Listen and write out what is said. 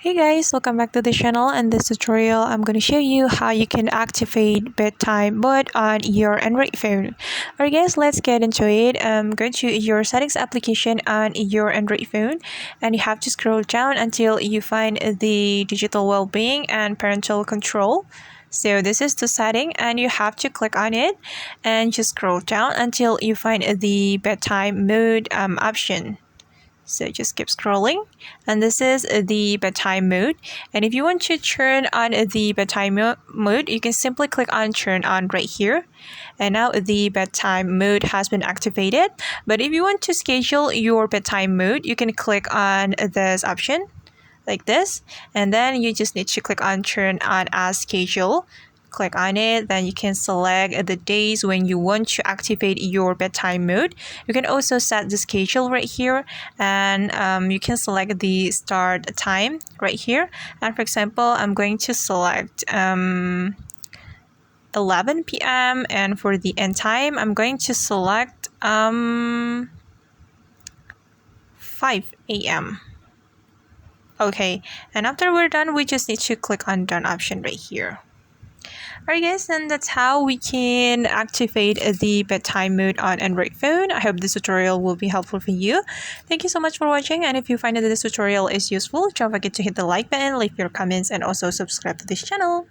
Hey guys, welcome back to the channel. In this tutorial, I'm going to show you how you can activate bedtime mode on your Android phone. Alright guys, let's get into it. Go to your settings application on your Android phone and you have to scroll down until you find the digital well-being and parental control. So this is the setting and you have to click on it and just scroll down until you find the bedtime mode option. So just keep scrolling, and this is the bedtime mode. And if you want to turn on the bedtime mode, you can simply click on turn on right here. And now the bedtime mode has been activated. But if you want to schedule your bedtime mode, you can click on this option like this, and then you just need to click on turn on as schedule. Click on it, then you can select the days when you want to activate your bedtime mode. You can also set the schedule right here, and you can select the start time right here. And for example, I'm going to select 11 p.m. and for the end time, I'm going to select 5 a.m. Okay, and after we're done, we just need to click on done option right here. Alright guys, and that's how we can activate the bedtime mode on Android phone. I hope this tutorial will be helpful for you. Thank you so much for watching, and if you find that this tutorial is useful, don't forget to hit the like button, leave your comments, and also subscribe to this channel.